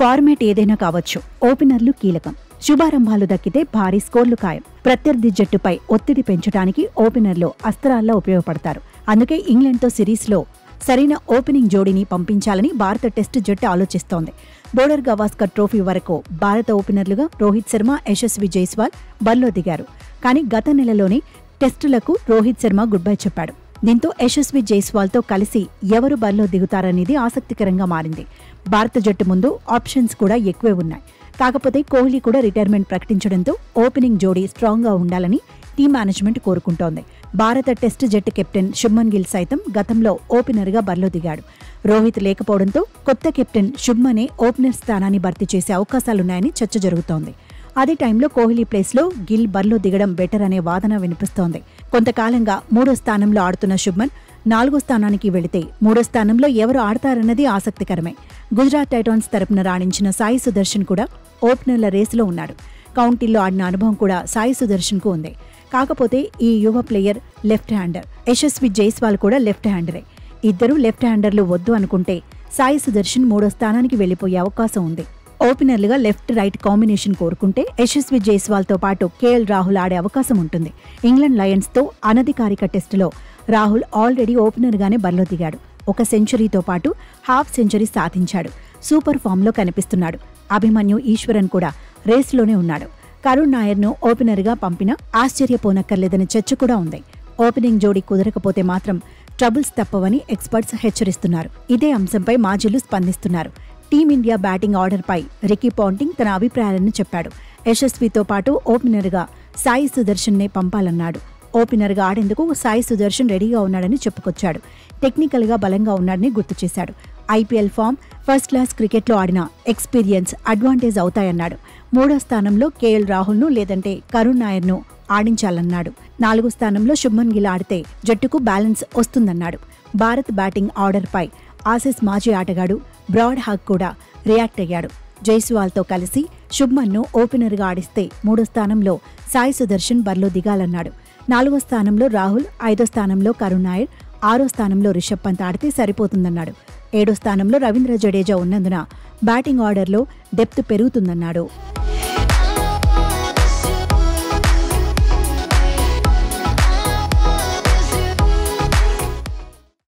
Format ఏదైనా కావచ్చు, ఓపెనర్లు కీలకం. శుభారంభాలు దక్కితే భారీ స్కోర్లు ఖాయం. ప్రత్యర్థి జట్టుపై ఒత్తిడి పెంచడానికి ఓపెనర్లు అస్త్రాల్లా ఉపయోగపడతారు. అందుకే ఇంగ్లాండ్తో సిరీస్లో సరైన ఓపెనింగ్ జోడీని పంపించాలని భారత టెస్టు జట్టు ఆలోచిస్తోంది. బోర్డర్ గవాస్కర్ ట్రోఫీ వరకు భారత ఓపెనర్లుగా రోహిత్ శర్మ, యశస్వి జైస్వాల్ బరిలో దిగారు. కానీ గత నెలలోనే టెస్టులకు రోహిత్ శర్మ గుడ్ బై చెప్పాడు. దీంతో యశస్వి జైస్వాల్తో కలిసి ఎవరు బరిలో దిగుతారనేది ఆసక్తికరంగా మారింది. భారత జట్టు ముందు ఆప్షన్స్ కూడా ఎక్కువే ఉన్నాయి. కాకపోతే కోహ్లీ కూడా రిటైర్మెంట్ ప్రకటించడంతో ఓపెనింగ్ జోడీ స్ట్రాంగ్గా ఉండాలని టీం మేనేజ్మెంట్ కోరుకుంటోంది. భారత టెస్టు జట్టు కెప్టెన్ శుభ్మన్ గిల్ సైతం గతంలో ఓపెనర్గా బరిలో దిగాడు. రోహిత్ లేకపోవడంతో కొత్త కెప్టెన్ శుభ్మనే ఓపెనర్ స్థానాన్ని భర్తీ చేసే అవకాశాలున్నాయని చర్చ జరుగుతోంది. అదే టైంలో కోహ్లీ ప్లేస్లో గిల్ బరిలో దిగడం బెటర్ అనే వాదన వినిపిస్తోంది. కొంతకాలంగా 3వ స్థానంలో ఆడుతున్న శుభ్మన్ 4వ స్థానానికి వెళితే 3వ స్థానంలో ఎవరు ఆడతారన్నది ఆసక్తికరమే. గుజరాత్ టైటాన్స్ తరపున రాణించిన సాయి సుదర్శన్ కూడా ఓపెనర్ల రేసులో ఉన్నాడు. కౌంటీల్లో ఆడిన అనుభవం కూడా సాయి సుదర్శన్కు ఉంది. కాకపోతే ఈ యువ player left hander. Yashasvi Jaiswal కూడా లెఫ్ట్ హ్యాండరే. ఇద్దరు లెఫ్ట్ హ్యాండర్లు వద్దు అనుకుంటే సాయి సుదర్శన్ 3వ స్థానానికి వెళ్లిపోయే అవకాశం ఉంది. ఓపెనర్లుగా లెఫ్ట్ రైట్ కాంబినేషన్ కోరుకుంటే యశస్వి జైస్వాల్తో పాటు కేఎల్ రాహుల్ ఆడే అవకాశం ఉంటుంది. ఇంగ్లాండ్ లయన్స్తో అనధికారిక టెస్టులో రాహుల్ ఆల్రెడీ ఓపెనర్గానే బరిలో దిగాడు. 1 సెంచరీతో పాటు హాఫ్ సెంచరీ సాధించాడు. సూపర్ ఫామ్లో కనిపిస్తున్నాడు. అభిమన్యు ఈశ్వరన్ కూడా రేసులోనే ఉన్నాడు. కరుణ్ నాయర్ను ఓపెనర్గా పంపినా ఆశ్చర్యపోనక్కర్లేదనే చర్చ కూడా ఉంది. ఓపెనింగ్ జోడీ కుదరకపోతే మాత్రం ట్రబుల్స్ తప్పవని ఎక్స్పర్ట్స్ హెచ్చరిస్తున్నారు. ఇదే అంశంపై మాజీలు స్పందిస్తున్నారు. టీమిండియా బ్యాటింగ్ ఆర్డర్పై రికీ పాంటింగ్ తన అభిప్రాయాలను చెప్పాడు. యశస్వితో పాటు ఓపెనర్గా సాయి సుదర్శన్నే పంపాలన్నాడు. ఓపెనర్గా ఆడేందుకు సాయి సుదర్శన్ రెడీగా ఉన్నాడని చెప్పుకొచ్చాడు. టెక్నికల్గా బలంగా ఉన్నాడని గుర్తు చేశాడు. ఐపీఎల్ ఫామ్, ఫస్ట్ క్లాస్ క్రికెట్లో ఆడిన ఎక్స్పీరియన్స్ అడ్వాంటేజ్ అవుతాయన్నాడు. 3వ స్థానంలో కేఎల్ రాహుల్ను లేదంటే కరుణ్ నాయర్ను ఆడించాలన్నాడు. 4వ స్థానంలో శుభ్మన్ గిల్ ఆడితే జట్టుకు బ్యాలెన్స్ వస్తుందన్నాడు. భారత్ బ్యాటింగ్ ఆర్డర్పై ఆసీస్ మాజీ ఆటగాడు బ్రాడ్ హాక్ కూడా రియాక్ట్ అయ్యాడు. జైస్వాల్తో కలిసి శుభ్మన్ను ఓపెనర్గా ఆడిస్తే 3వ స్థానంలో సాయి సుదర్శన్ బరిలో దిగాలన్నాడు. 4వ స్థానంలో రాహుల్, 5వ స్థానంలో కరుణ్ నాయర్, 6వ స్థానంలో రిషబ్ పంత్ ఆడితే సరిపోతుందన్నాడు. 7వ స్థానంలో రవీంద్ర జడేజా ఉన్నందున బ్యాటింగ్ ఆర్డర్లో డెప్త్ పెరుగుతుందన్నాడు.